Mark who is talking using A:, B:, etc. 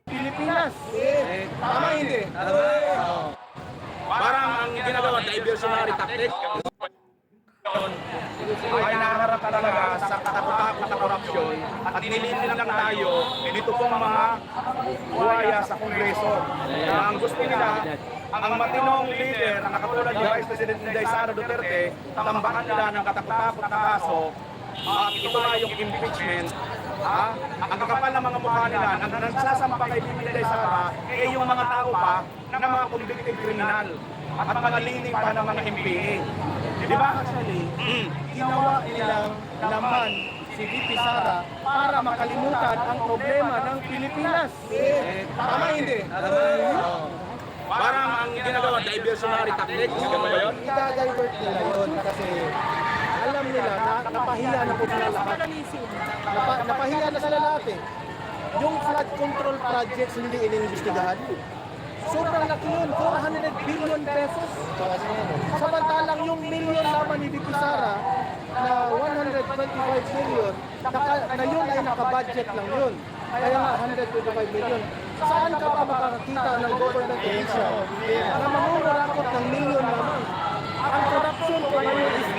A: Pilipinas. Tama hindi?
B: Parang ang ginagawa, diversionary tactic. Ay naharap talaga sa katakot-takot na korupsyon at nililin lang tayo dito pong mga buhaya sa Kongreso na ang gusto nila, ang matinong leader na katulad ni Vice President Inday Sara Duterte, tambakan nila ng katakot-takot na kaso at ito na yung impeachment. Ang kakapal ng mga mukha nila, ang nagsasampa kay Inday Sara, eh yung mga tao pa na mga convicted criminal at mga lining pa ng mga MPA. Di ba?
A: Actually, ginawa nilang laman si VP Sara para makalimutan ang problema ng Pilipinas. Tama hindi?
B: Parang ang ginagawa, diversionary tactic. Sige ba yun?
A: I-divert nila yun kasi alam nila na napahiya na po sila lahat. Napahiya na sila lahat eh. Yung flood control projects hindi iniimbestigahan. Sobrang laki yun, 400 billion pesos. Samantalang yung million naman ni VP Sara na 125 million, na yun ay nakabudget lang yun. Kaya nga 125 million. Saan ka pa makakakita ng government official na mangungurakot ng million naman? Ang production pa ngayon is